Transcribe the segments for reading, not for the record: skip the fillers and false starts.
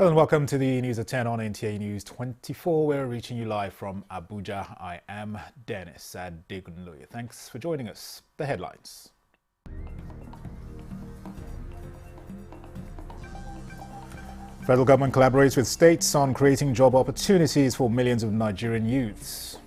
Hello and welcome to the News at 10 on Nta News24. We're reaching you live from Abuja. I am Dennis Adegunloye. Thanks for joining us. The headlines. Federal government collaborates with states on creating job opportunities for millions of Nigerian youths.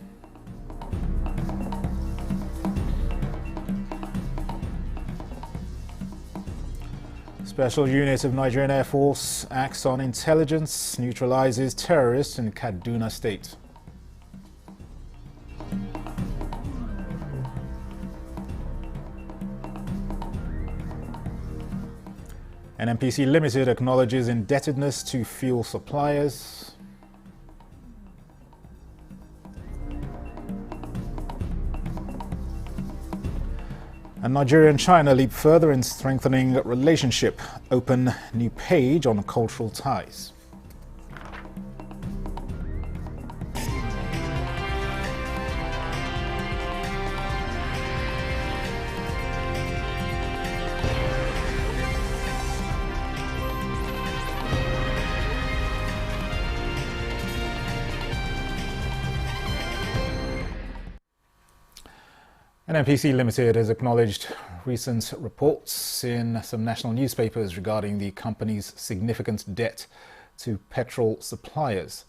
Special unit of Nigerian Air Force acts on intelligence, neutralizes terrorists in Kaduna State. NNPC Limited acknowledges indebtedness to fuel suppliers. And Nigeria and China leap further in strengthening relationship, open new page on cultural ties. NNPC Limited has acknowledged recent reports in some national newspapers regarding the company's significant debt to petrol suppliers.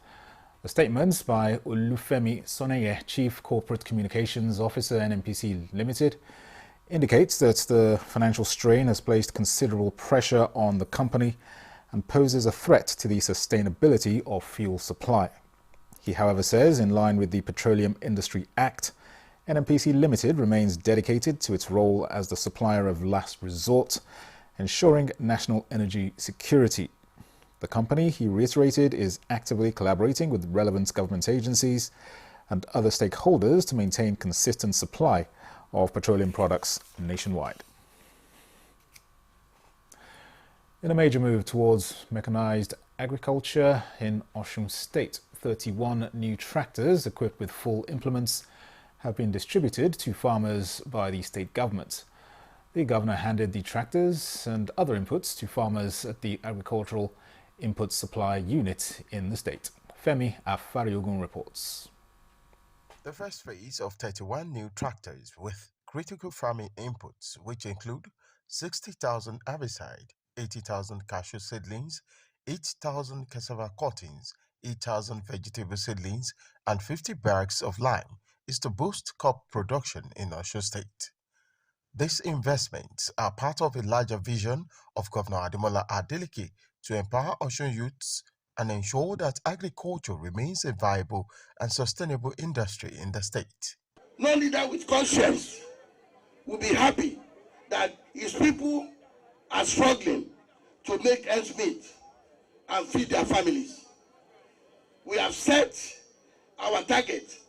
A statement by Olufemi Soneye, Chief Corporate Communications Officer, NNPC Limited, indicates that the financial strain has placed considerable pressure on the company and poses a threat to the sustainability of fuel supply. He, however, says, in line with the Petroleum Industry Act, NNPC Limited remains dedicated to its role as the supplier of last resort, ensuring national energy security. The company, he reiterated, is actively collaborating with relevant government agencies and other stakeholders to maintain consistent supply of petroleum products nationwide. In a major move towards mechanized agriculture in Osun State, 31 new tractors equipped with full implements have been distributed to farmers by the state government. The governor handed the tractors and other inputs to farmers at the Agricultural Input Supply Unit in the state. Femi Afariogun reports. The first phase of 31 new tractors with critical farming inputs, which include 60,000 herbicide, 80,000 cashew seedlings, 8,000 cassava cuttings, 8,000 vegetable seedlings, and 50 bags of lime, is to boost crop production in Osun State. These investments are part of a larger vision of Governor Ademola Adeleke to empower Osun youths and ensure that agriculture remains a viable and sustainable industry in the state. No leader with conscience will be happy that his people are struggling to make ends meet and feed their families. We have set our target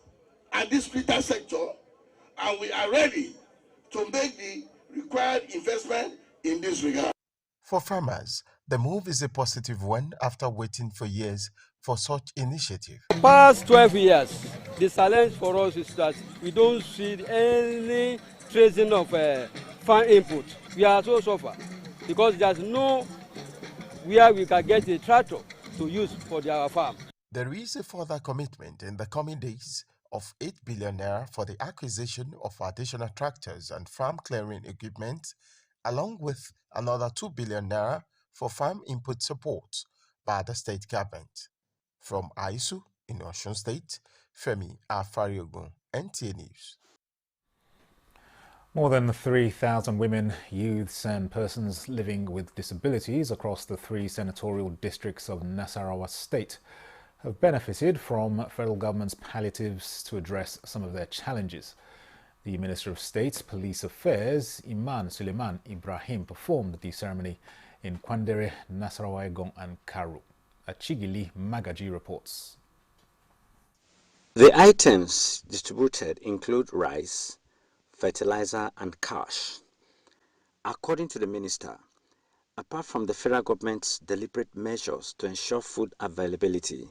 and this critical sector, and we are ready to make the required investment in this regard. For farmers, the move is a positive one after waiting for years for such initiative. The past 12 years, the challenge for us is that we don't see any tracing of farm input. We are so suffer because there's no where we can get a tractor to use for our farm. There is a further commitment in the coming days of 8 billion naira for the acquisition of additional tractors and farm clearing equipment, along with another 2 billion naira for farm input support by the state government. From Aisu in Osun State, Femi Afariogun, Nta News. More than 3,000 women, youths and persons living with disabilities across the 3 senatorial districts of Nasarawa State have benefited from federal government's palliatives to address some of their challenges. The Minister of State Police Affairs, Iman Suleiman Ibrahim, performed the ceremony in Kwandere, Nasarawa, Egon and Karu. Achigili Magaji reports. The items distributed include rice, fertilizer and cash. According to the minister, apart from the federal government's deliberate measures to ensure food availability,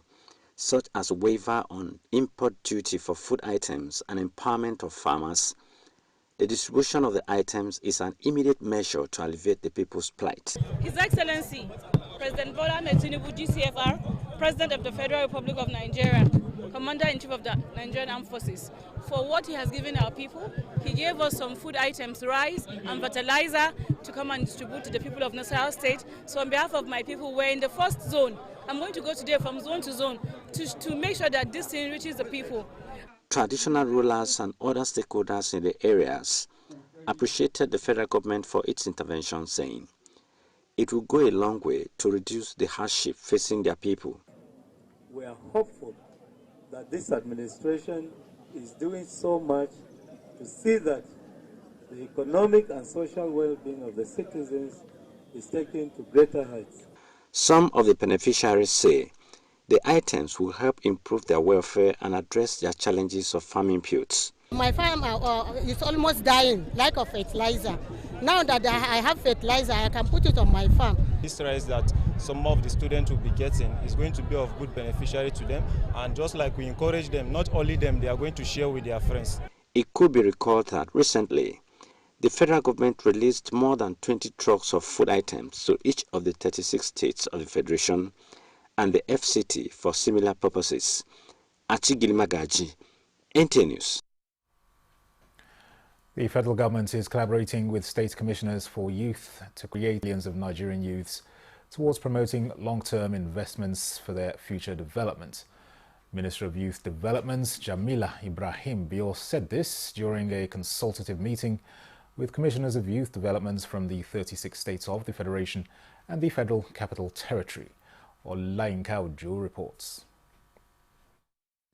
such as waiver on import duty for food items and empowerment of farmers, the distribution of the items is an immediate measure to alleviate the people's plight. His Excellency, President Bola Ahmed Tinubu, GCFR, President of the Federal Republic of Nigeria, Commander-in-Chief of the Nigerian Armed Forces, for what he has given our people. He gave us some food items, rice and fertilizer, to come and distribute to the people of Nasarawa State. So on behalf of my people, we're in the first zone. I'm going to go today from zone to zone to make sure that this thing reaches the people. Traditional rulers and other stakeholders in the areas appreciated the federal government for its intervention, saying it will go a long way to reduce the hardship facing their people. We are hopeful that this administration is doing so much to see that the economic and social well-being of the citizens is taken to greater heights. Some of the beneficiaries say the items will help improve their welfare and address their challenges of farm inputs. My farm is almost dying, lack of fertilizer. Now that I have fertilizer, I can put it on my farm. This rice that some of the students will be getting is going to be of good beneficiary to them, and just like we encourage them, not only them, they are going to share with their friends. It could be recalled that recently, the federal government released more than 20 trucks of food items to each of the 36 states of the Federation and the FCT for similar purposes. Achigilimagaji, Nta News. The federal government is collaborating with state commissioners for youth to create millions of Nigerian youths towards promoting long-term investments for their future development. Minister of Youth Development Jamila Ibrahim Bio said this during a consultative meeting with commissioners of youth development from the 36 states of the Federation and the Federal Capital Territory. Olainka Ojo reports.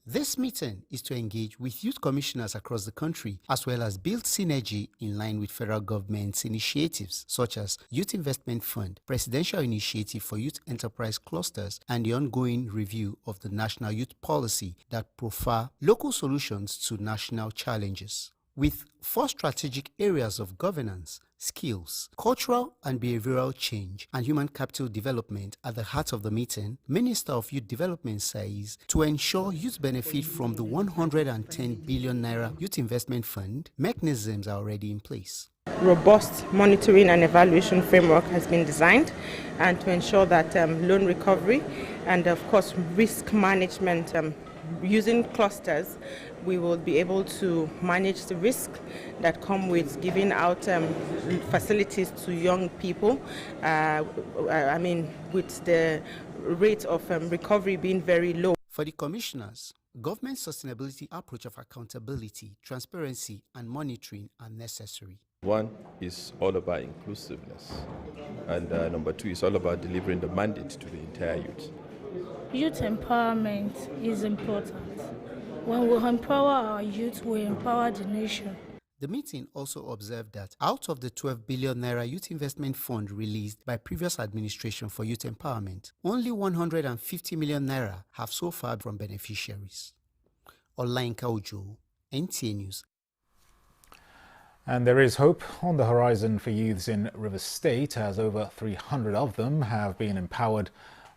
This meeting is to engage with youth commissioners across the country, as well as build synergy in line with federal government's initiatives, such as Youth Investment Fund, Presidential Initiative for Youth Enterprise Clusters, and the ongoing review of the National Youth Policy that profile local solutions to national challenges. With 4 strategic areas of governance, skills, cultural and behavioral change, and human capital development at the heart of the meeting, Minister of Youth Development says to ensure youth benefit from the 110 billion naira Youth Investment Fund, mechanisms are already in place. Robust monitoring and evaluation framework has been designed, and to ensure that loan recovery and of course risk management using clusters, we will be able to manage the risk that come with giving out facilities to young people. With the rate of recovery being very low. For the commissioners, government sustainability approach of accountability, transparency, and monitoring are necessary. One is all about inclusiveness, and number 2 is all about delivering the mandate to the entire youth. Youth empowerment is important. When we empower our youth, we empower the nation. The meeting also observed that out of the 12 billion naira Youth Investment Fund released by previous administration for youth empowerment, only 150 million naira have so far from beneficiaries. Olainka Ojo, Nta News. And there is hope on the horizon for youths in River State, as over 300 of them have been empowered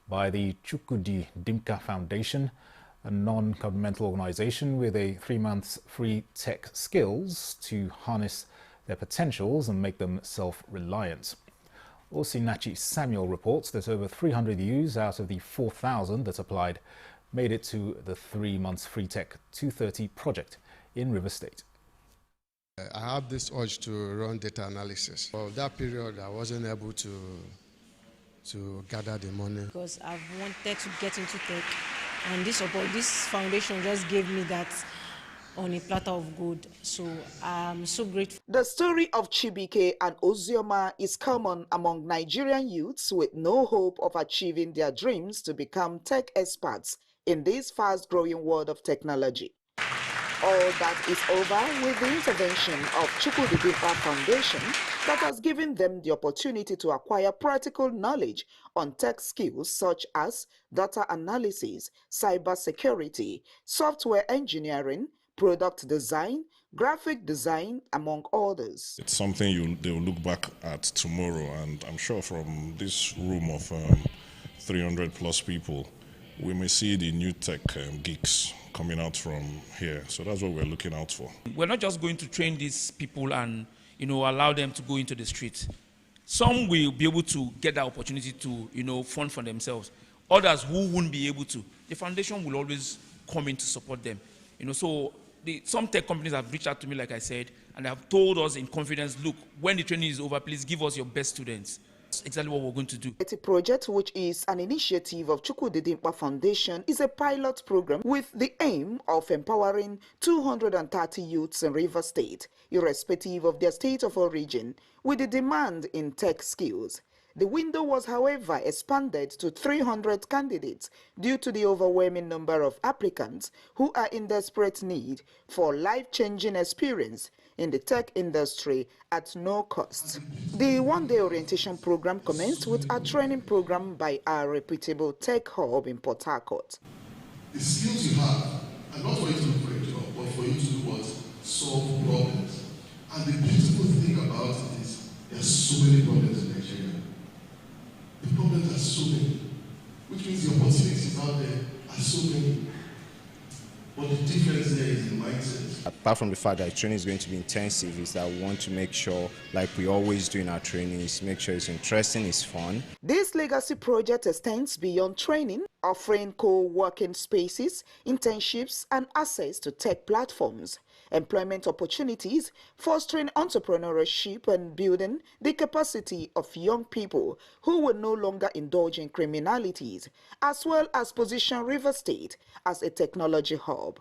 by the Chukwudi Dimka Foundation, a non-governmental organization with a 3-month free tech skills to harness their potentials and make them self-reliant. Osinachi Samuel reports that over 300 youths out of the 4,000 that applied made it to the 3-month free tech 230 project in River State. I had this urge to run data analysis. For that period, I wasn't able to gather the money. Because I've wanted to get into tech, and this foundation just gave me that on a platter of gold. So I'm so grateful. The story of Chibike and Ozioma is common among Nigerian youths with no hope of achieving their dreams to become tech experts in this fast-growing world of technology. All that is over with the intervention of Chukwudi Dimka Foundation that has given them the opportunity to acquire practical knowledge on tech skills such as data analysis, cybersecurity, software engineering, product design, graphic design, among others. It's something they'll look back at tomorrow, and I'm sure from this room of 300 plus people, we may see the new tech geeks coming out from here. So that's what we're looking out for. We're not just going to train these people and allow them to go into the street. Some will be able to get that opportunity to, fund for themselves. Others who won't be able to, the foundation will always come in to support them. So some tech companies have reached out to me, like I said, and they have told us in confidence, look, when the training is over, please give us your best students. That's exactly what we're going to do. The project, which is an initiative of Chukwudidimpa Foundation, is a pilot program with the aim of empowering 230 youths in Rivers State, irrespective of their state of origin, with the demand in tech skills. The window was, however, expanded to 300 candidates due to the overwhelming number of applicants who are in desperate need for life-changing experience in the tech industry at no cost. The one-day orientation program commenced with a training program by our reputable tech hub in Port Harcourt. The skills you have are not for you to look for a job, but for you to do what? Solve problems. And the beautiful thing about it is there are so many problems in Nigeria. The problems are so many, which means the opportunities out there are so many. But the difference there is in mindset. Apart from the fact that training is going to be intensive, is that we want to make sure, like we always do in our trainings, make sure it's interesting, it's fun. This legacy project extends beyond training, offering co-working spaces, internships, and access to tech platforms, employment opportunities, fostering entrepreneurship, and building the capacity of young people who will no longer indulge in criminalities, as well as position Rivers State as a technology hub.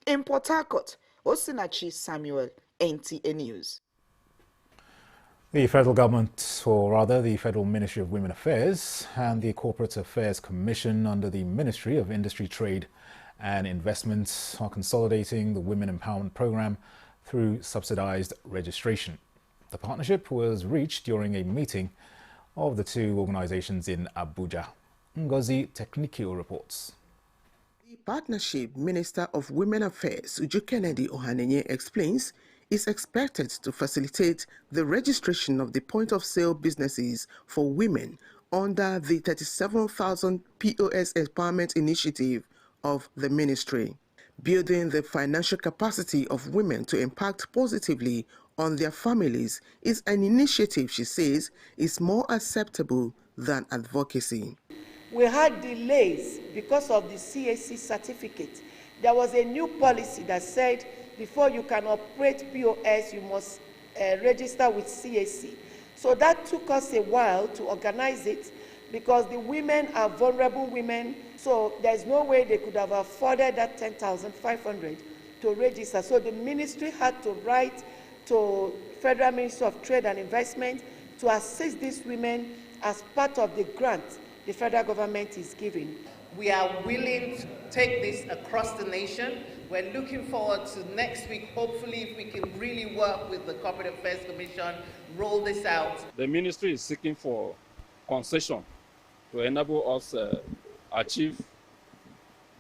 In Port Harcourt, Osinachi Samuel, NTA News. The federal government, or rather the Federal Ministry of Women Affairs and the Corporate Affairs Commission under the Ministry of Industry, Trade and Investment are consolidating the Women Empowerment Program through subsidized registration. The partnership was reached during a meeting of the two organizations in Abuja. Ngozi Teknikio reports. The partnership Minister of Women Affairs, Uju Kennedy Ohanenye, explains is expected to facilitate the registration of the point-of-sale businesses for women under the 37,000 POS Empowerment Initiative of the ministry. Building the financial capacity of women to impact positively on their families is an initiative, she says, is more acceptable than advocacy. We had delays because of the CAC certificate. There was a new policy that said before you can operate POS, you must register with CAC. So that took us a while to organize it because the women are vulnerable women, so there's no way they could have afforded that 10,500 to register. So the ministry had to write to Federal Ministry of Trade and Investment to assist these women as part of the grant the federal government is giving. We are willing to take this across the nation. We're looking forward to next week, hopefully, if we can really work with the Corporate Affairs Commission, roll this out. The ministry is seeking for concession to enable us achieve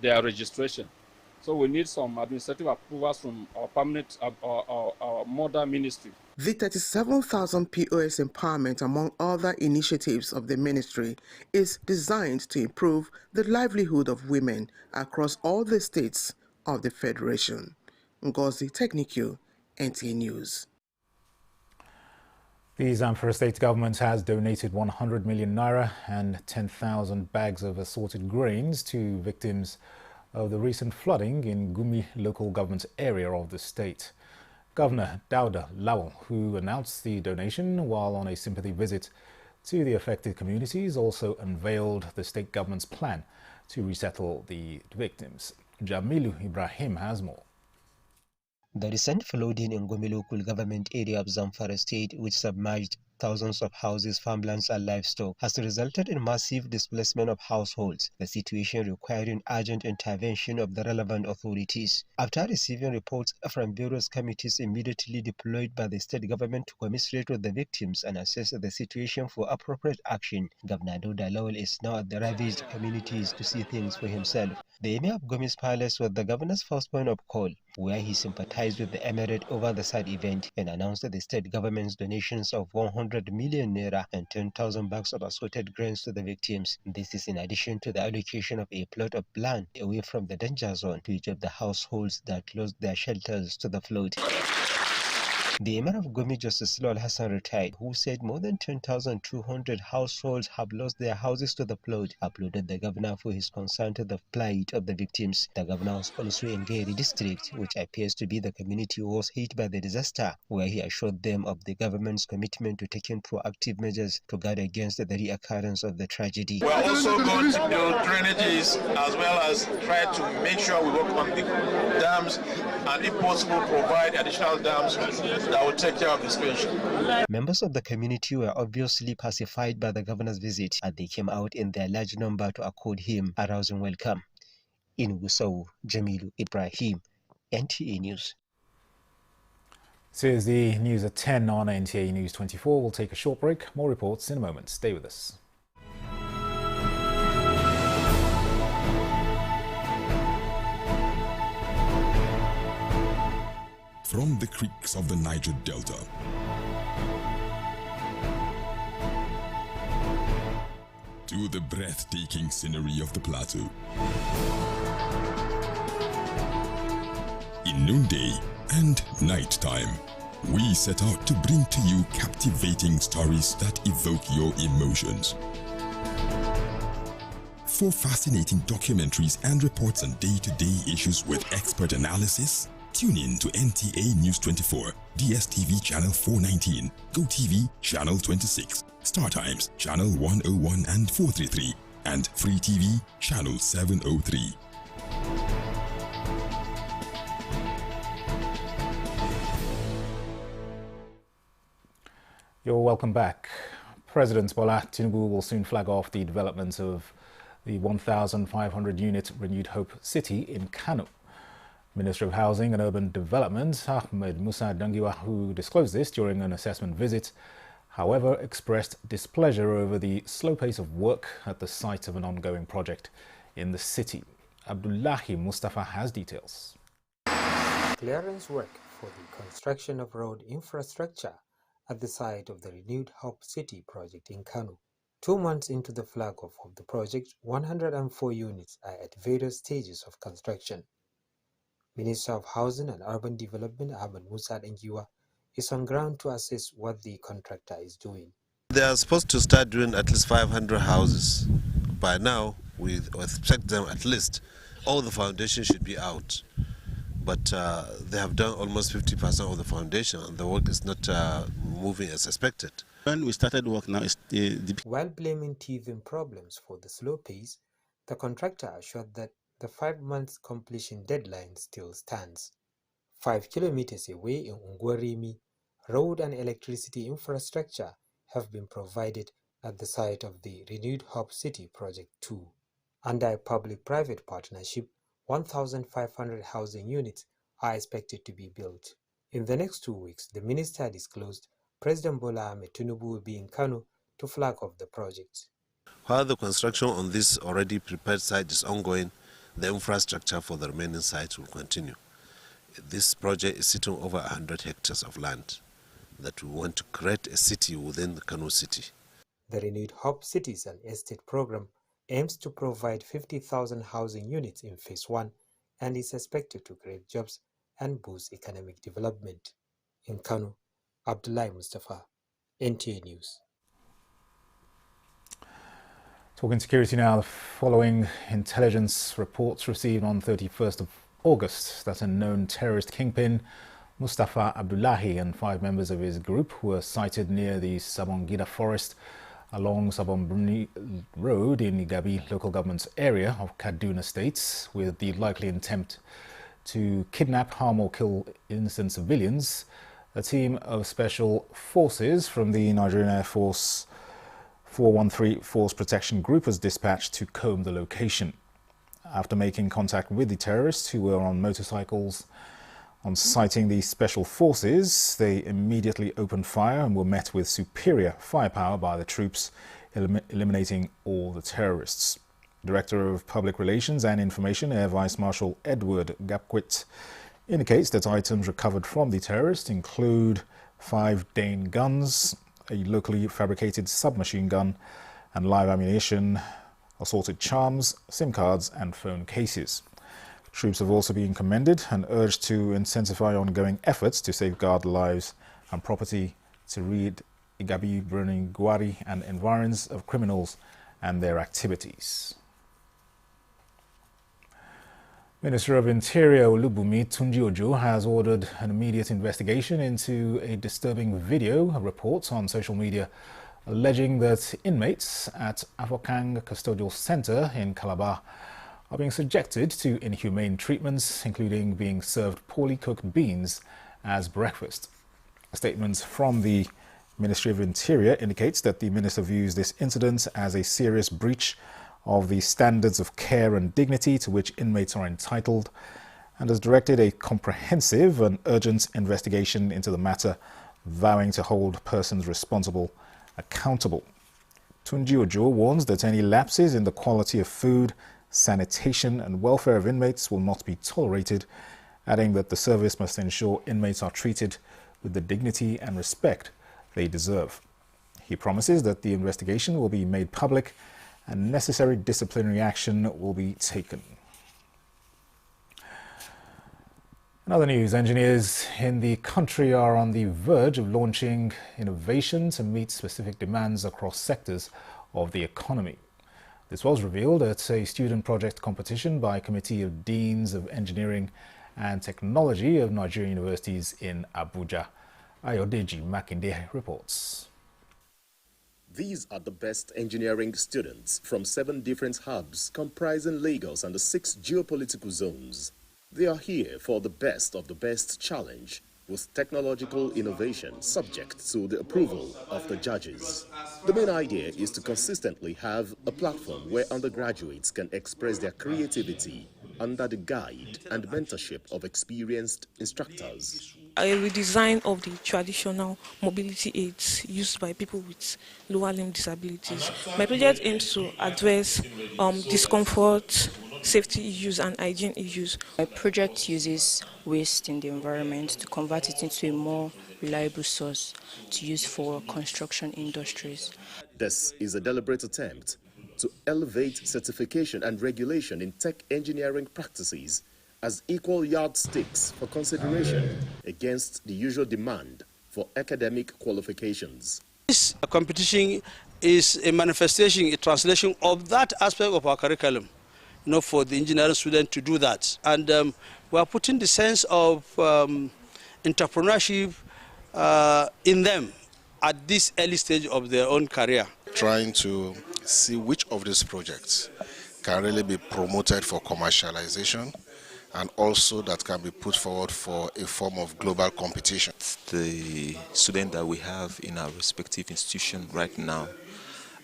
their registration. So we need some administrative approvals from our permanent, our mother ministry. The 37,000 POS empowerment, among other initiatives of the ministry, is designed to improve the livelihood of women across all the states of the Federation. Ngozi Teknikio, NTA News. The Zamfara state government has donated 100 million naira and 10,000 bags of assorted grains to victims of the recent flooding in Gumi local government area of the state. Governor Dauda Lawal, who announced the donation while on a sympathy visit to the affected communities, also unveiled the state government's plan to resettle the victims. Jamilu Ibrahim has more. The recent flooding in Gumi local government area of Zamfara state, which submerged thousands of houses, farmlands and livestock, has resulted in massive displacement of households, the situation requiring urgent intervention of the relevant authorities. After receiving reports from various committees immediately deployed by the state government to commiserate with the victims and assess the situation for appropriate action, Governor Dauda Lawal is now at the ravaged communities to see things for himself. The Emir of Gumi's palace was the governor's first point of call, where he sympathized with the emirate over the sad event and announced the state government's donations of 100 million naira and 10,000 bags of assorted grains to the victims. This is in addition to the allocation of a plot of land away from the danger zone to each of the households that lost their shelters to the flood. The Emir of Gumi, Justice Lawal Hassan retired, who said more than 10,200 households have lost their houses to the flood, uploaded the governor for his concern to the plight of the victims. The governor was also in Geri district, which appears to be the community was hit by the disaster, where he assured them of the government's commitment to taking proactive measures to guard against the reoccurrence of the tragedy. We are also going to build drainages as well as try to make sure we work on the dams and, if possible, provide additional dams that will take care of the situation. Members of the community were obviously pacified by the governor's visit, and they came out in their large number to accord him a rousing welcome. In Gusau, Jamilu Ibrahim, NTA News. This is the news at 10 on Nta News24. We'll take a short break. More reports in a moment. Stay with us. From the creeks of the Niger Delta to the breathtaking scenery of the plateau, in noonday and nighttime, we set out to bring to you captivating stories that evoke your emotions. For fascinating documentaries and reports on day-to-day issues with expert analysis, tune in to Nta News24, DSTV Channel 419, GoTV Channel 26, StarTimes Channel 101 and 433, and Free TV Channel 703. You're welcome back. President Bola Tinubu will soon flag off the development of the 1,500-unit Renewed Hope City in Kano. Minister of Housing and Urban Development Ahmed Musa Dangiwa, who disclosed this during an assessment visit, however, expressed displeasure over the slow pace of work at the site of an ongoing project in the city. Abdullahi Mustafa has details. Clearance work for the construction of road infrastructure at the site of the Renewed Hope City project in Kano. 2 months into the flag-off of the project, 104 units are at various stages of construction. Minister of Housing and Urban Development Ahmed Musa Dangiwa is on ground to assess what the contractor is doing. They are supposed to start doing at least 500 houses. By now, we expect them at least. All the foundation should be out. But they have done almost 50% of the foundation, and the work is not moving as expected. When we started work now, while blaming teething problems for the slow pace, the contractor assured that the 5-month completion deadline still stands. 5 kilometers away in Ungwarimi, road and electricity infrastructure have been provided at the site of the Renewed Hope City Project 2. Under a public-private partnership, 1,500 housing units are expected to be built. In the next 2 weeks, the minister disclosed President Bola Ahmed Tinubu will be in Kano to flag off the project. While the construction on this already prepared site is ongoing, the infrastructure for the remaining sites will continue. This project is sitting over 100 hectares of land that we want to create a city within the Kano city. The Renewed Hope Cities and Estate program aims to provide 50,000 housing units in Phase 1 and is expected to create jobs and boost economic development. In Kano, Abdullahi Mustafa, NTA News. Talking security now, following intelligence reports received on 31st of August that a known terrorist kingpin, Mustafa Abdullahi, and 5 members of his group were sighted near the Sabongida forest along Sabon Road in Igabi local government area of Kaduna State, with the likely intent to kidnap, harm or kill innocent civilians. A team of special forces from the Nigerian Air Force 413 Force Protection Group was dispatched to comb the location. After making contact with the terrorists, who were on motorcycles, on sighting the special forces, they immediately opened fire and were met with superior firepower by the troops, eliminating all the terrorists. Director of Public Relations and Information, Air Vice Marshal Edward Gapquit, indicates that items recovered from the terrorists include 5 Dane guns, a locally fabricated submachine gun, and live ammunition, assorted charms, SIM cards and phone cases. Troops have also been commended and urged to intensify ongoing efforts to safeguard the lives and property to rid Igabi, Bruning, Gwari and environs of criminals and their activities. Minister of Interior Olubunmi Tunji-Ojo has ordered an immediate investigation into a disturbing video report on social media alleging that inmates at Afokang Custodial Center in Calabar are being subjected to inhumane treatments, including being served poorly cooked beans as breakfast. A statement from the Ministry of Interior indicates that the minister views this incident as a serious breach of the standards of care and dignity to which inmates are entitled, and has directed a comprehensive and urgent investigation into the matter, vowing to hold persons responsible accountable. Tunji-Ojo warns that any lapses in the quality of food, sanitation and welfare of inmates will not be tolerated, adding that the service must ensure inmates are treated with the dignity and respect they deserve. He promises that the investigation will be made public and necessary disciplinary action will be taken. In other news, engineers in the country are on the verge of launching innovation to meet specific demands across sectors of the economy. This was revealed at a student project competition by a committee of Deans of Engineering and Technology of Nigerian universities in Abuja. Ayodeji Makinde reports. These are the best engineering students from 7 different hubs comprising Lagos and the 6 geopolitical zones. They are here for the best of the best challenge with technological innovation subject to the approval of the judges. The main idea is to consistently have a platform where undergraduates can express their creativity under the guide and mentorship of experienced instructors. A redesign of the traditional mobility aids used by people with lower limb disabilities. My project aims to address discomfort, safety issues and hygiene issues. My project uses waste in the environment to convert it into a more reliable source to use for construction industries. This is a deliberate attempt to elevate certification and regulation in tech engineering practices as equal yardsticks for consideration against the usual demand for academic qualifications. This competition is a manifestation, a translation of that aspect of our curriculum, for the engineering student to do that. And we are putting the sense of entrepreneurship in them at this early stage of their own career. Trying to see which of these projects can really be promoted for commercialization, and also that can be put forward for a form of global competition. The students that we have in our respective institutions right now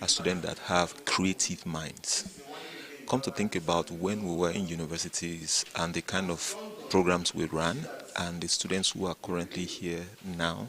are students that have creative minds. Come to think about when we were in universities and the kind of programs we ran, and the students who are currently here now,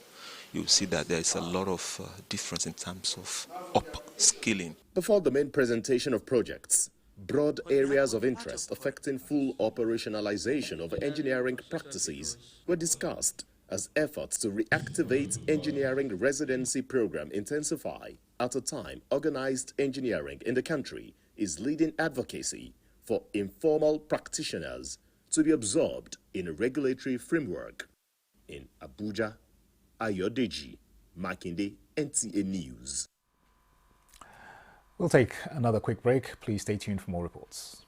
you'll see that there is a lot of difference in terms of upskilling. Before the main presentation of projects, broad areas of interest affecting full operationalization of engineering practices were discussed as efforts to reactivate engineering residency program intensify at a time organized engineering in the country is leading advocacy for informal practitioners to be absorbed in a regulatory framework. In Abuja, Ayodeji Makinde, Nta News. We'll take another quick break. Please stay tuned for more reports.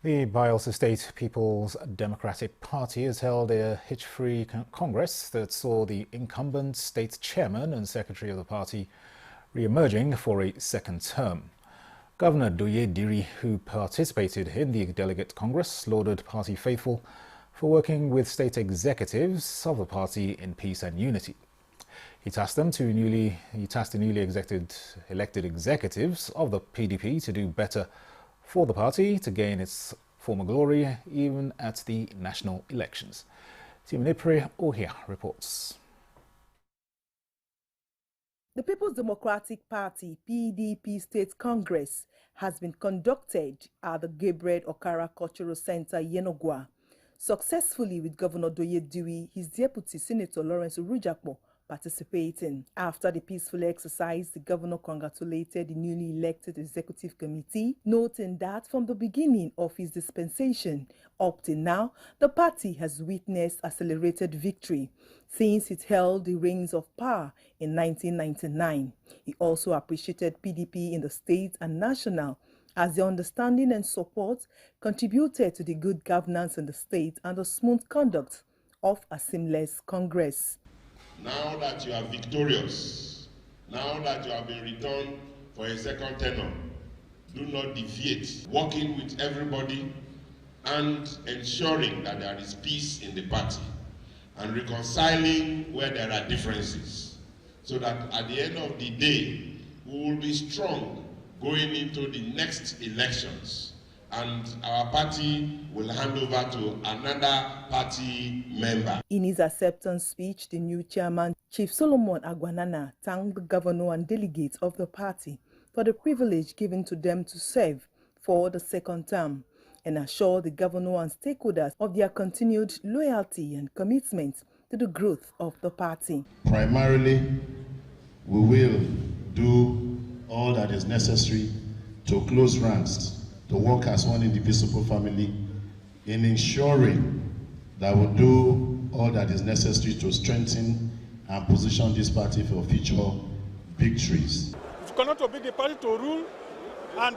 The Bielsa State People's Democratic Party has held a hitch-free congress that saw the incumbent state chairman and secretary of the party re-emerging for a second term. Governor Doye Diri, who participated in the delegate congress, lauded party faithful for working with state executives of the party in peace and unity. He tasked the newly elected executives of the PDP to do better for the party to gain its former glory even at the national elections. Timinipri Ohia reports. The People's Democratic Party (PDP) State Congress has been conducted at the Gabriel Okara Cultural Center, Yenogwa, successfully with Governor Doye Dewey, his deputy Senator Lawrence Urujakpo participating. After the peaceful exercise, the governor congratulated the newly elected executive committee, noting that from the beginning of his dispensation up to now, the party has witnessed accelerated victory since it held the reins of power in 1999. He also appreciated PDP in the state and national as the understanding and support contributed to the good governance in the state and the smooth conduct of a seamless Congress. Now that you are victorious, now that you have been returned for a second tenure, do not deviate, working with everybody and ensuring that there is peace in the party and reconciling where there are differences, so that at the end of the day, we will be strong going into the next elections, and our party will hand over to another party member. In his acceptance speech, the new chairman, Chief Solomon Agwanana, thanked the governor and delegates of the party for the privilege given to them to serve for the second term, and assured the governor and stakeholders of their continued loyalty and commitment to the growth of the party. Primarily, we will do all that is necessary to close ranks, to work as one indivisible family, in ensuring that we do all that is necessary to strengthen and position this party for future victories. It's going to be the party to rule, and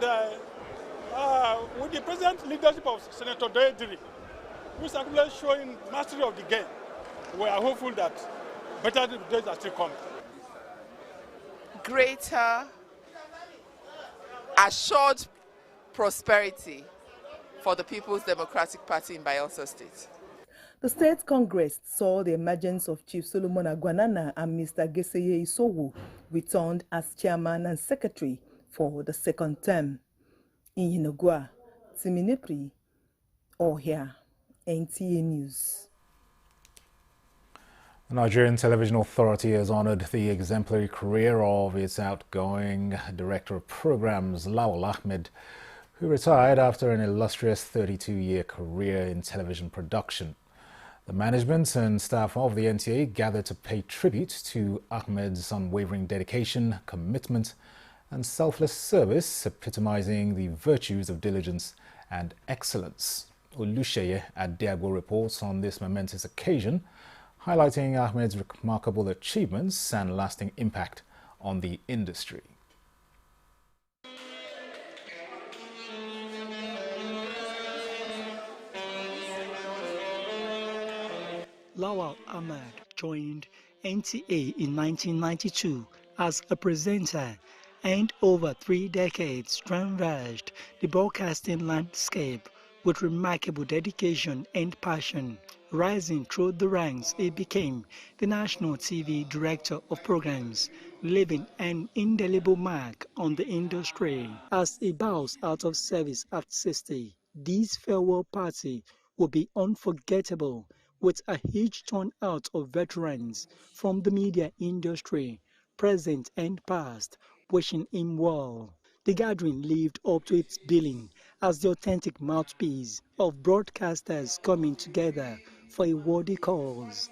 with the present leadership of Senator Doediri, who is actually showing mastery of the game, we are hopeful that better days are still coming. Greater assured prosperity for the People's Democratic Party in Bayelsa State. The State Congress saw the emergence of Chief Solomon Agwanana and Mr. Geseye Isowu returned as chairman and secretary for the second term. In Yenogwa, Timinipri Ohia, NTA News. The Nigerian Television Authority has honoured the exemplary career of its outgoing Director of Programs, Lawal Ahmed, who retired after an illustrious 32-year career in television production. The management and staff of the NTA gathered to pay tribute to Ahmed's unwavering dedication, commitment and selfless service, epitomizing the virtues of diligence and excellence. Olusheye Adeagbo reports on this momentous occasion, highlighting Ahmed's remarkable achievements and lasting impact on the industry. Lawal Ahmed joined NTA in 1992 as a presenter and over 3 decades transversed the broadcasting landscape with remarkable dedication and passion. Rising through the ranks, he became the National TV Director of Programs, leaving an indelible mark on the industry. As he bows out of service at 60, this farewell party will be unforgettable, with a huge turnout of veterans from the media industry, present and past, wishing him well. The gathering lived up to its billing as the authentic mouthpiece of broadcasters coming together for a worthy cause.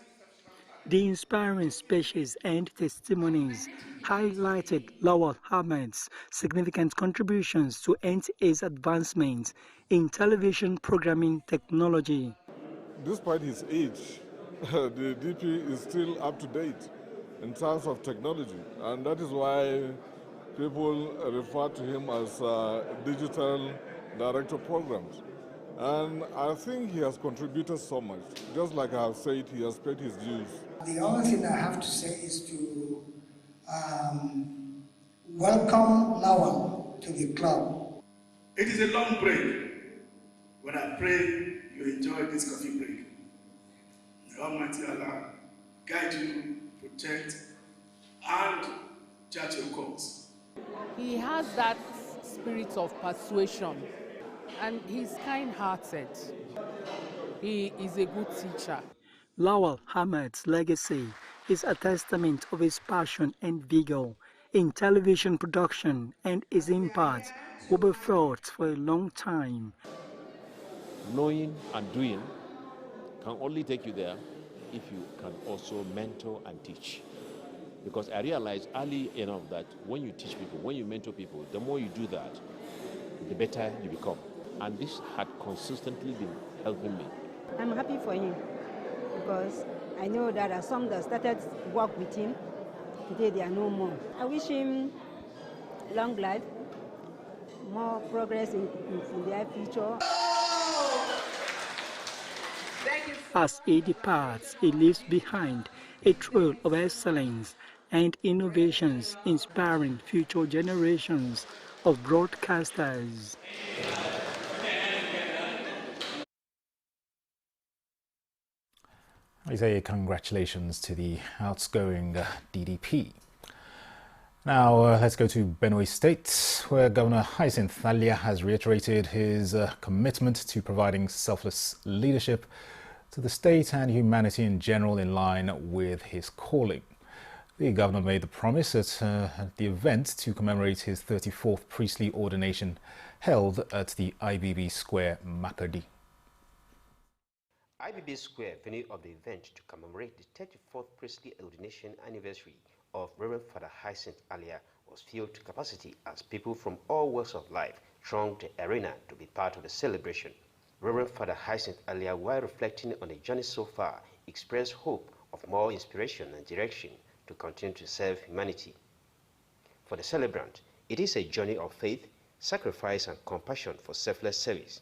The inspiring speeches and testimonies highlighted Lawal Ahmed's significant contributions to NTA's advancement in television programming technology. Despite his age, the DP is still up to date in terms of technology, and that is why people refer to him as digital director of programs. And I think he has contributed so much. Just like I have said, he has paid his dues. The only thing I have to say is to welcome Lawal to the club. It is a long break, but I pray you enjoy this coffee break. May Almighty Allah guide you, protect, and judge your cause. He has that spirit of persuasion And he's kind-hearted. He is a good teacher. Lawal Ahmed's legacy is a testament of his passion and vigor in television production, and his impact will be felt for a long time. Knowing and doing can only take you there if you can also mentor and teach. Because I realized early enough that when you teach people, when you mentor people, the more you do that, the better you become. And this had consistently been helping me. I'm happy for him because I know that some that started work with him, today they are no more. I wish him long life, more progress in their future. As he departs, he leaves behind a trail of excellence and innovations inspiring future generations of broadcasters. I say congratulations to the outgoing DDP. Now let's go to Benue State, where Governor Hyacinth Alia has reiterated his commitment to providing selfless leadership to the state and humanity in general in line with his calling. The governor made the promise at the event to commemorate his 34th priestly ordination held at the IBB Square, Makurdi. IBB Square, venue of the event to commemorate the 34th priestly ordination anniversary of Reverend Father Hyacinth Alia, was filled to capacity as people from all walks of life thronged the arena to be part of the celebration. Reverend Father Hyacinth Alia, while reflecting on the journey so far, expressed hope of more inspiration and direction to continue to serve humanity. For the celebrant, it is a journey of faith, sacrifice and compassion for selfless service.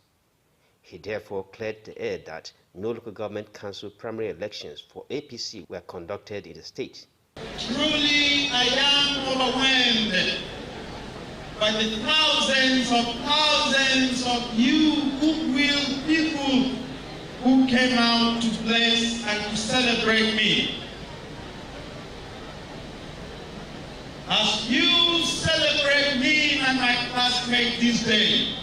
He therefore cleared the air that no local government council primary elections for APC were conducted in the state. Truly, I am overwhelmed by the thousands of you goodwill people who came out to bless and to celebrate me. As you celebrate me and my classmates this day,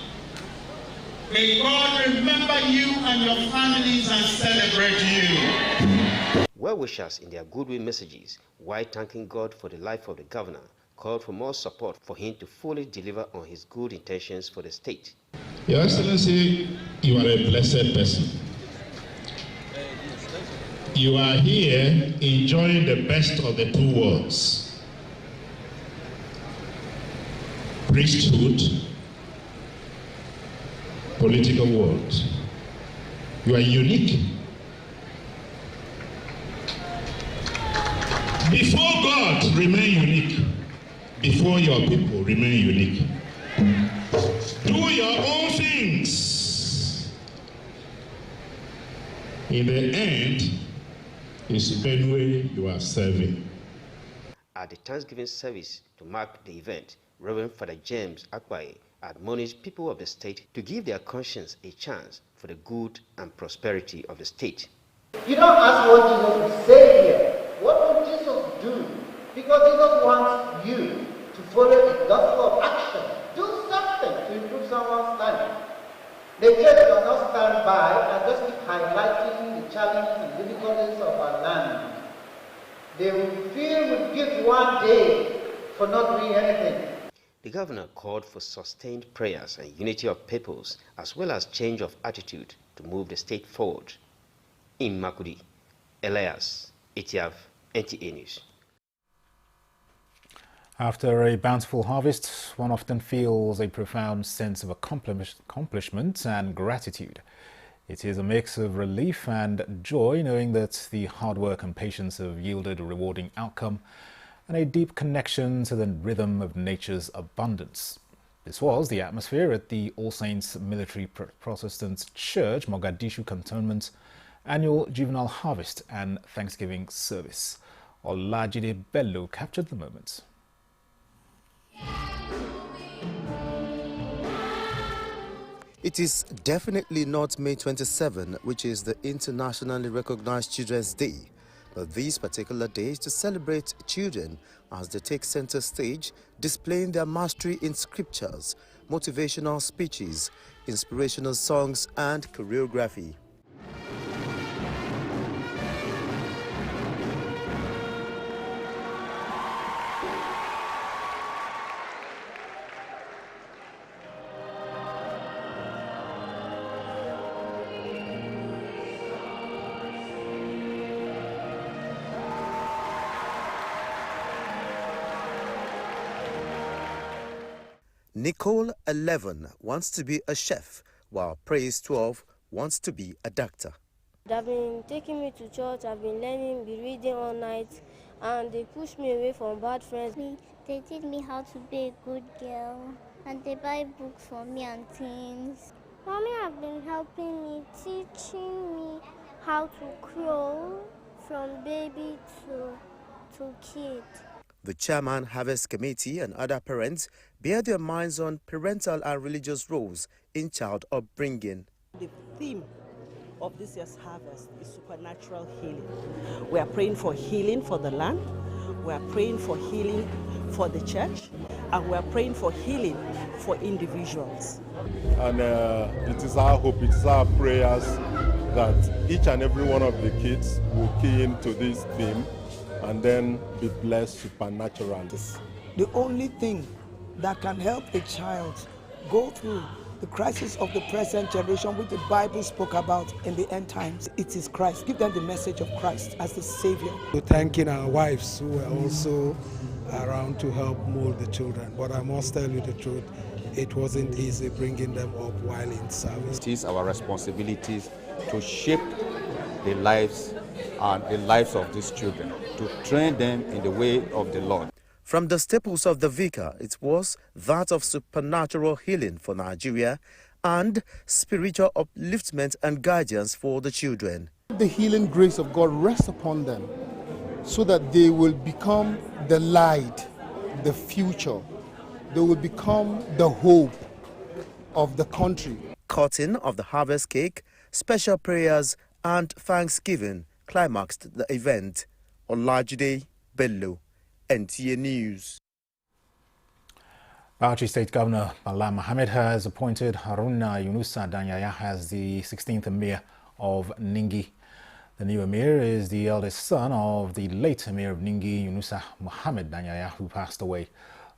may God remember you and your families and celebrate you. Well-wishers in their goodwill messages, while thanking God for the life of the governor, called for more support for him to fully deliver on his good intentions for the state. Your Excellency, you are a blessed person. You are here enjoying the best of the two worlds: priesthood, political world. You are unique. Before God, remain unique. Before your people, remain unique. Do your own things. In the end, it's Benue you are serving. At the Thanksgiving service to mark the event, Reverend Father James Akwaye admonished people of the state to give their conscience a chance for the good and prosperity of the state. You don't ask what Jesus will say here. What will Jesus do? Because Jesus wants you to follow a gospel of action. Do something to improve someone's life. The church does not stand by and just keep highlighting the challenges and difficulties of our land. They will be filled with guilt one day for not doing anything. The governor called for sustained prayers and unity of peoples, as well as change of attitude to move the state forward. In Makurdi, Elias, Etiaf, Nta News. After a bountiful harvest, one often feels a profound sense of accomplishment and gratitude. It is a mix of relief and joy knowing that the hard work and patience have yielded a rewarding outcome and a deep connection to the rhythm of nature's abundance. This was the atmosphere at the All Saints Military Protestant Church, Mogadishu Cantonment, annual juvenile harvest and Thanksgiving service. Olajide Bello captured the moment. It is definitely not May 27, which is the internationally recognized Children's Day, but this particular day is to celebrate children as they take center stage, displaying their mastery in scriptures, motivational speeches, inspirational songs and choreography. Nicole, 11, wants to be a chef, while Praise, 12, wants to be a doctor. They've been taking me to church, I've been learning, be reading all night, and they push me away from bad friends. They teach me how to be a good girl, and they buy books for me and things. Mommy have been helping me, teaching me how to crawl from baby to kid. The chairman, Harvest Committee, and other parents bear their minds on parental and religious roles in child upbringing. The theme of this year's harvest is supernatural healing. We are praying for healing for the land, we are praying for healing for the church, and we are praying for healing for individuals. And it is our hope, it is our prayers that each and every one of the kids will key into this theme and then be blessed supernaturally. The only thing that can help a child go through the crisis of the present generation, which the Bible spoke about in the end times, it is Christ. Give them the message of Christ as the Savior. We're thanking our wives who were also around to help mold the children. But I must tell you the truth, it wasn't easy bringing them up while in service. It is our responsibility to shape the lives and the lives of these children, to train them in the way of the Lord. From the staples of the vicar, it was that of supernatural healing for Nigeria and spiritual upliftment and guidance for the children. The healing grace of God rests upon them so that they will become the light, the future. They will become the hope of the country. Cutting of the harvest cake, special prayers and thanksgiving climaxed the event. Olajide Bello, Nta News. Bauchi State Governor Bala Mohammed has appointed Haruna Yunusa Danyaya as the 16th Emir of Ningi. The new Emir is the eldest son of the late Emir of Ningi, Yunusa Mohammed Danyaya, who passed away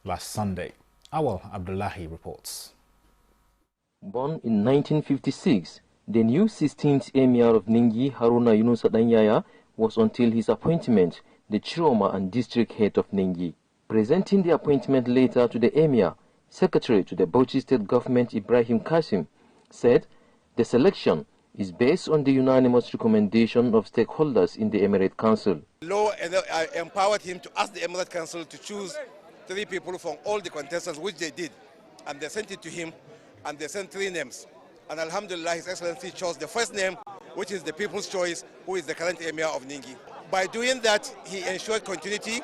last Sunday. Awal Abdullahi reports. Born in 1956, the new 16th Emir of Ningi, Haruna Yunusa Danyaya, was until his appointment the Chiroma and district head of Ningi. Presenting the appointment later to the Emir, Secretary to the Bauchi State Government Ibrahim Kasim said the selection is based on the unanimous recommendation of stakeholders in the Emirate Council. Law empowered him to ask the Emirate Council to choose 3 people from all the contestants, which they did. And they sent it to him, and they sent 3 names. And Alhamdulillah, His Excellency chose the first name, which is the People's Choice, who is the current Emir of Ningi. By doing that, he ensured continuity,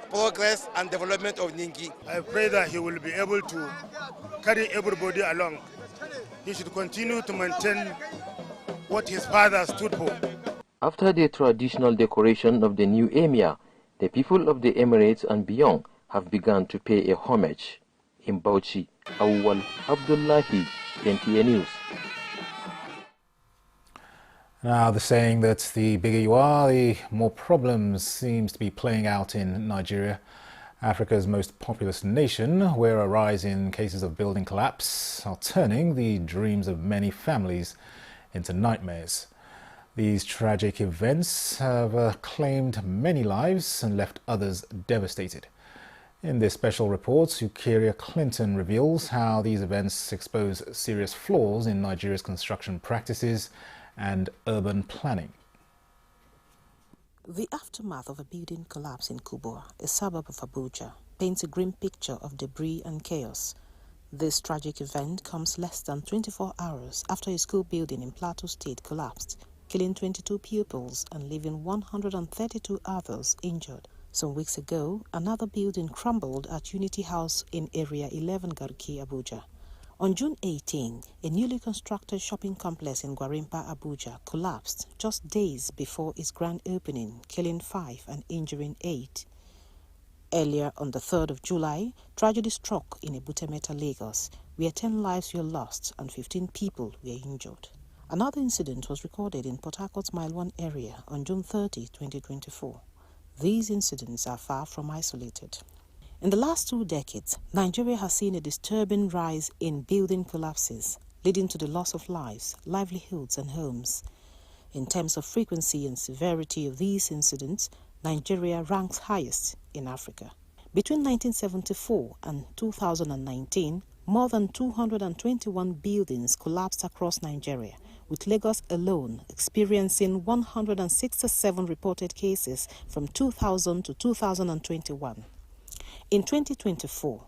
progress, and development of Ningi. I pray that he will be able to carry everybody along. He should continue to maintain what his father stood for. After the traditional decoration of the new Emir, the people of the Emirates and beyond have begun to pay a homage. In Bauchi, Awal Abdullahi, Nta News. Now, the saying that the bigger you are, the more problems seems to be playing out in Nigeria, Africa's most populous nation, where a rise in cases of building collapse are turning the dreams of many families into nightmares. These tragic events have claimed many lives and left others devastated. In this special report, Ukiria Clinton reveals how these events expose serious flaws in Nigeria's construction practices and urban planning. The aftermath of a building collapse in Kubwa, a suburb of Abuja, paints a grim picture of debris and chaos. This tragic event comes less than 24 hours after a school building in Plateau State collapsed, killing 22 pupils and leaving 132 others injured. Some weeks ago, another building crumbled at Unity House in Area 11 Garki, Abuja. On June 18, a newly constructed shopping complex in Gwarimpa, Abuja collapsed just days before its grand opening, killing 5 and injuring 8. Earlier on the 3rd of July, tragedy struck in Ebutemeta, Lagos, where 10 lives were lost and 15 people were injured. Another incident was recorded in Port Harcourt's Mile 1 area on June 30, 2024. These incidents are far from isolated. In the last 2 decades, Nigeria has seen a disturbing rise in building collapses, leading to the loss of lives, livelihoods, and homes. In terms of frequency and severity of these incidents, Nigeria ranks highest in Africa. Between 1974 and 2019, more than 221 buildings collapsed across Nigeria, with Lagos alone experiencing 167 reported cases from 2000 to 2021. In 2024,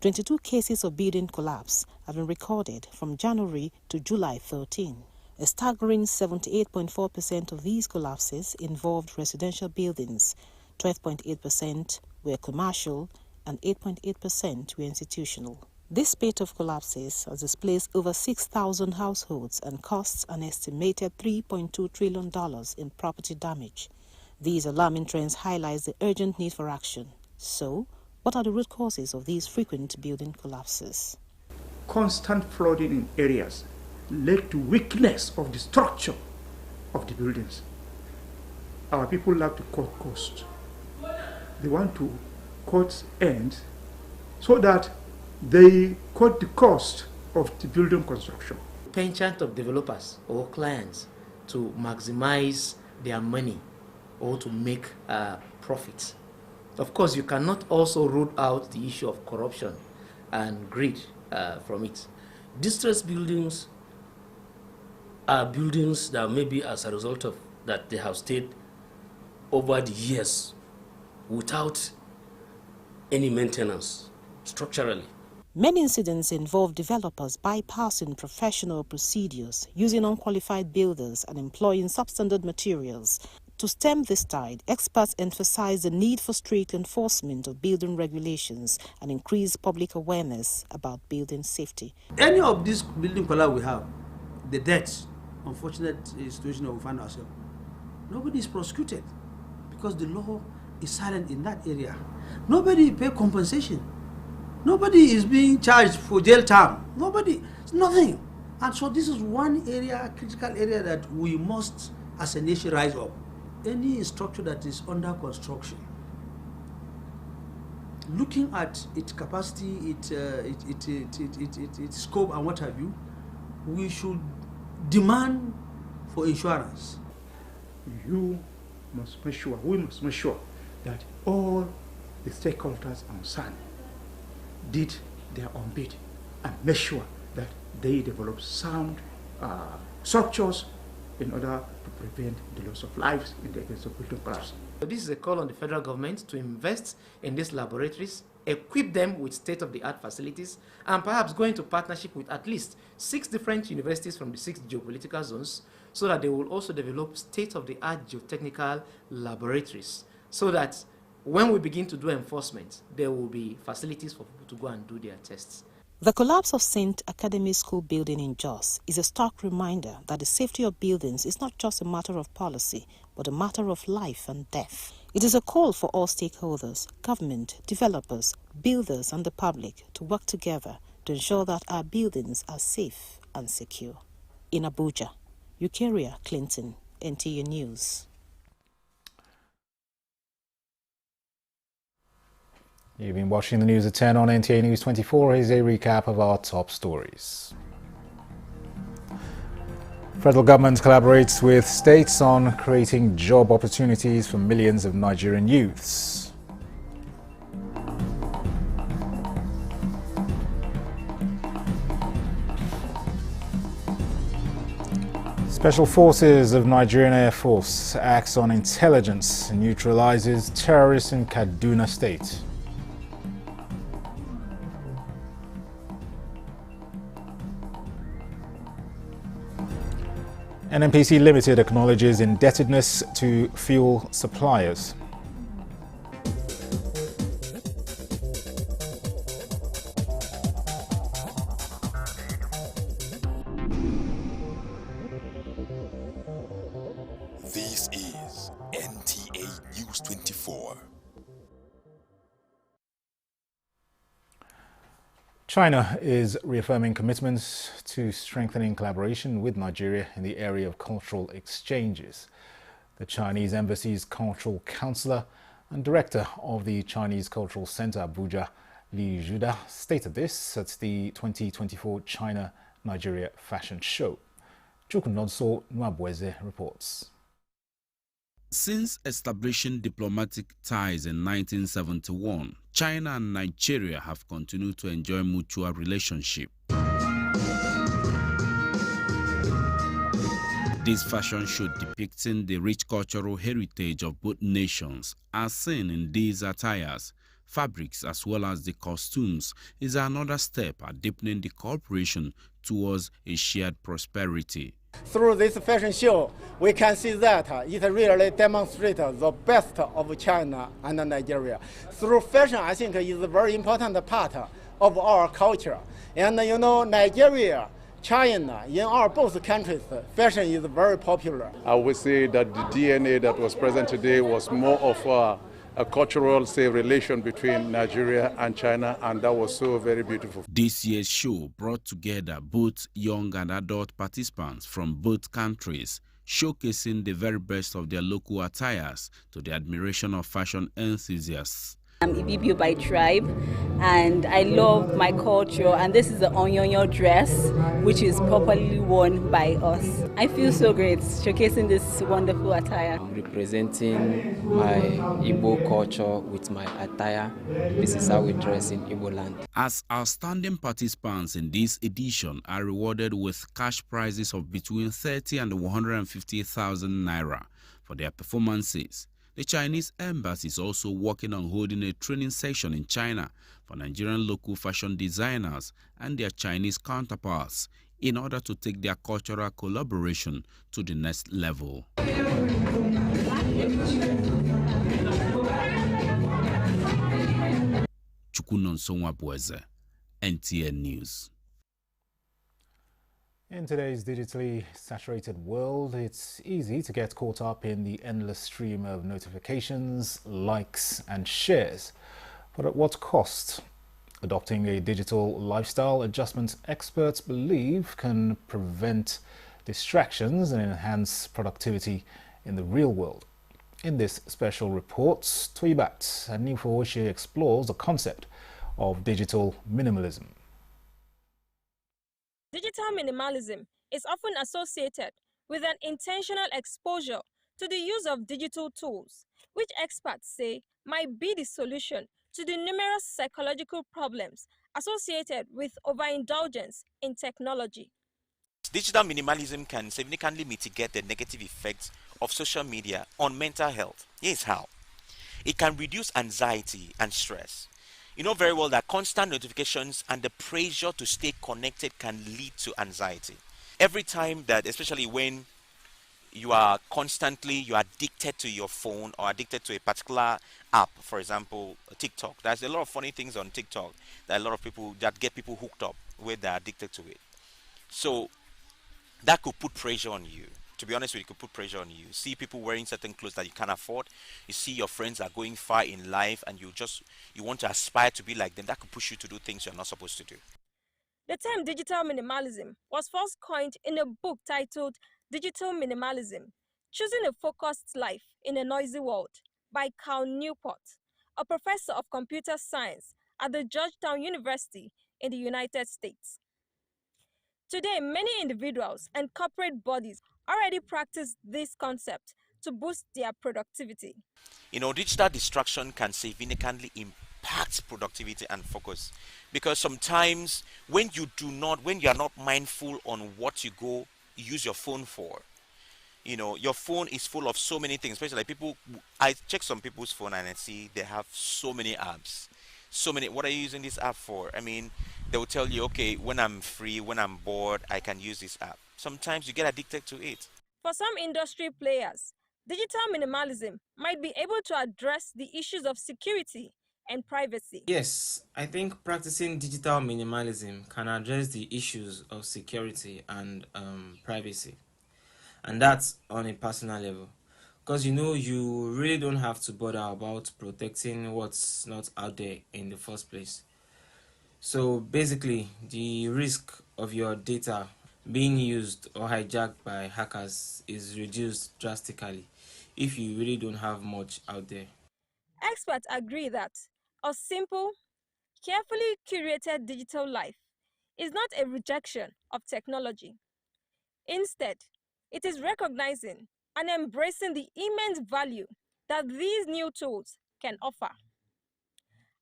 22 cases of building collapse have been recorded from January to July 13. A staggering 78.4% of these collapses involved residential buildings, 12.8% were commercial, and 8.8% were institutional. This spate of collapses has displaced over 6,000 households and costs an estimated $3.2 trillion in property damage. These alarming trends highlight the urgent need for action. So, what are the root causes of these frequent building collapses? Constant flooding in areas led to weakness of the structure of the buildings. Our people like to cut costs. They want to cut ends so that they cut the cost of the building construction. Penchant of developers or clients to maximize their money or to make profits. Of course, you cannot also rule out the issue of corruption and greed from it. Distressed buildings are buildings that maybe as a result of that they have stayed over the years without any maintenance structurally. Many incidents involve developers bypassing professional procedures, using unqualified builders and employing substandard materials. To stem this tide, experts emphasize the need for strict enforcement of building regulations and increased public awareness about building safety. Any of these building collapse we have, the deaths, unfortunate situation that we find ourselves, nobody is prosecuted because the law is silent in that area. Nobody pay compensation. Nobody is being charged for jail time. Nobody, nothing. And so this is one area, critical area that we must, as a nation, rise up. Any structure that is under construction, looking at its capacity, its scope and what have you, we should demand for insurance. You must make sure, we must make sure that all the stakeholders on SAN did their own bit and make sure that they develop sound structures in order to prevent the loss of lives in the case of building collapse. This is a call on the federal government to invest in these laboratories, equip them with state-of-the-art facilities, and perhaps go into partnership with at least 6 different universities from the 6 geopolitical zones, so that they will also develop state-of-the-art geotechnical laboratories, so that when we begin to do enforcement, there will be facilities for people to go and do their tests. The collapse of St. Academy School building in Jos is a stark reminder that the safety of buildings is not just a matter of policy, but a matter of life and death. It is a call for all stakeholders, government, developers, builders, and the public to work together to ensure that our buildings are safe and secure. In Abuja, Eucharia Clinton, Nta News. You've been watching the news at 10 on Nta News 24. Here's a recap of our top stories. Federal government collaborates with states on creating job opportunities for millions of Nigerian youths. Special Forces of Nigerian Air Force acts on intelligence and neutralizes terrorists in Kaduna State. NNPC Limited acknowledges indebtedness to fuel suppliers. This is NTA News 24. China is reaffirming commitments to strengthening collaboration with Nigeria in the area of cultural exchanges. The Chinese Embassy's cultural counselor and director of the Chinese Cultural Center Abuja, Li Juda, stated this at the 2024 China-Nigeria Fashion Show. Chukunonso Nwabweze reports. Since establishing diplomatic ties in 1971, China and Nigeria have continued to enjoy mutual relationship. This fashion show depicting the rich cultural heritage of both nations, as seen in these attires, fabrics as well as the costumes, is another step at deepening the cooperation towards a shared prosperity. Through this fashion show, we can see that it really demonstrates the best of China and Nigeria. Through fashion, I think is a very important part of our culture. And you know, Nigeria, China, in our both countries, fashion is very popular. I would say that the DNA that was present today was more of a cultural, say, relation between Nigeria and China, and that was so very beautiful. This year's show brought together both young and adult participants from both countries, showcasing the very best of their local attires to the admiration of fashion enthusiasts. I'm Ibibio by tribe, and I love my culture, and this is the Onyonyo dress, which is properly worn by us. I feel so great showcasing this wonderful attire. I'm representing my Igbo culture with my attire. This is how we dress in Igbo land. As outstanding participants in this edition are rewarded with cash prizes of between 30 and 150,000 naira for their performances. The Chinese Embassy is also working on holding a training session in China for Nigerian local fashion designers and their Chinese counterparts in order to take their cultural collaboration to the next level. Chukunonso Nwabweze, Nta News. In today's digitally saturated world, it's easy to get caught up in the endless stream of notifications, likes and shares. But at what cost? Adopting a digital lifestyle adjustment experts believe can prevent distractions and enhance productivity in the real world. In this special report, Tuibat Nta explores the concept of digital minimalism. Digital minimalism is often associated with an intentional exposure to the use of digital tools, which experts say might be the solution to the numerous psychological problems associated with overindulgence in technology. Digital minimalism can significantly mitigate the negative effects of social media on mental health. Here's how. It can reduce anxiety and stress. You know very well that constant notifications and the pressure to stay connected can lead to anxiety. Every time that, especially when you are addicted to your phone or addicted to a particular app, for example, TikTok. There's a lot of funny things on TikTok that a lot of people that get people hooked up where they're addicted to it. So that could put pressure on you. To be honest with you, it could put pressure on you. See people wearing certain clothes that you can't afford. You see your friends are going far in life and you want to aspire to be like them. That could push you to do things you're not supposed to do. The term digital minimalism was first coined in a book titled Digital Minimalism, Choosing a Focused Life in a Noisy World by Cal Newport, a professor of computer science at the Georgetown University in the United States. Today, many individuals and corporate bodies already practice this concept to boost their productivity. You know, digital distraction can significantly impact productivity and focus, because sometimes when you are not mindful on what you use your phone for, you know, your phone is full of so many things, especially like I check some people's phone and I see they have so many apps. What are you using this app for? I mean, they will tell you, okay, when I'm free, when I'm bored, I can use this app. Sometimes you get addicted to it. For some industry players, digital minimalism might be able to address the issues of security and privacy. Yes, I think practicing digital minimalism can address the issues of security and privacy. And that's on a personal level. Because you really don't have to bother about protecting what's not out there in the first place. So basically, the risk of your data being used or hijacked by hackers is reduced drastically if you really don't have much out there. Experts agree that a simple, carefully curated digital life is not a rejection of technology. Instead, it is recognizing and embracing the immense value that these new tools can offer.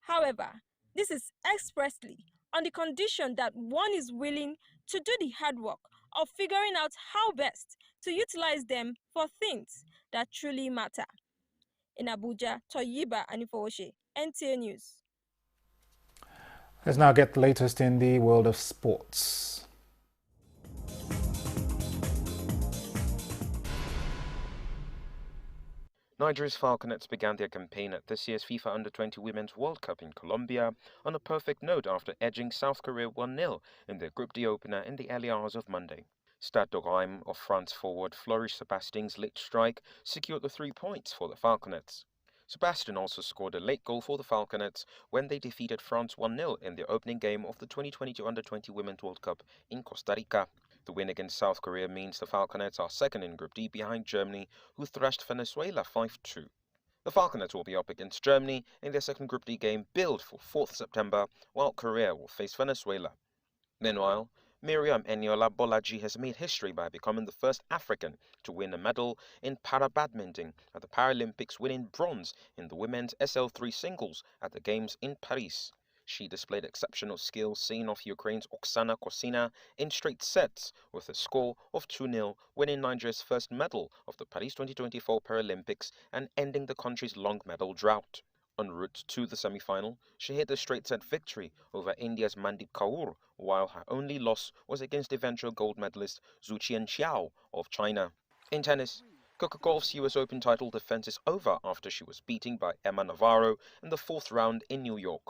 However, this is expressly on the condition that one is willing to do the hard work of figuring out how best to utilize them for things that truly matter. In Abuja, Toyiba Anifowoshe, Nta News. Let's now get the latest in the world of sports. Nigeria's Falconets began their campaign at this year's FIFA Under-20 Women's World Cup in Colombia on a perfect note after edging South Korea 1-0 in their Group D opener in the early hours of Monday. Stade de Reims of France forward Flourish Sebastien's late strike secured the 3 points for the Falconets. Sebastien also scored a late goal for the Falconets when they defeated France 1-0 in their opening game of the 2022 Under-20 Women's World Cup in Costa Rica. The win against South Korea means the Falconets are second in Group D behind Germany, who thrashed Venezuela 5-2. The Falconets will be up against Germany in their second Group D game billed for 4th September, while Korea will face Venezuela. Meanwhile, Miriam Eniola Bolaji has made history by becoming the first African to win a medal in para-badminton at the Paralympics, winning bronze in the women's SL3 singles at the Games in Paris. She displayed exceptional skill, seeing off Ukraine's Oksana Kosina in straight sets with a score of 2-0, winning Nigeria's first medal of the Paris 2024 Paralympics and ending the country's long medal drought. En route to the semi-final, she hit a straight-set victory over India's Mandeep Kaur, while her only loss was against eventual gold medalist Zhu Qianxiao of China. In tennis, Coco Gauff's US Open title defense is over after she was beaten by Emma Navarro in the 4th round in New York.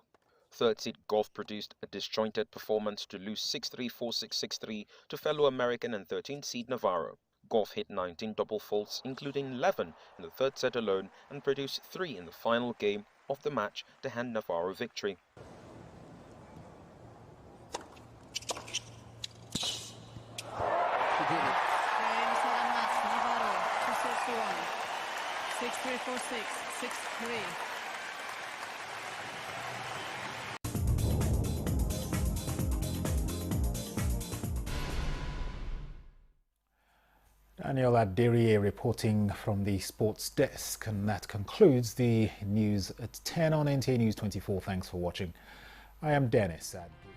Third-seed Gauff produced a disjointed performance to lose 6-3, 4-6, 6-3 to fellow American and 13th-seed Navarro. Gauff hit 19 double faults, including 11 in the third set alone, and produced 3 in the final game of the match to hand Navarro victory. Game set and match, Navarro, 2-6-1, 6-3, 4-6, 6-3. Daniel Adiriye reporting from the sports desk, and that concludes the news at 10 on Nta News 24. Thanks for watching. I am Dennis Adiriye.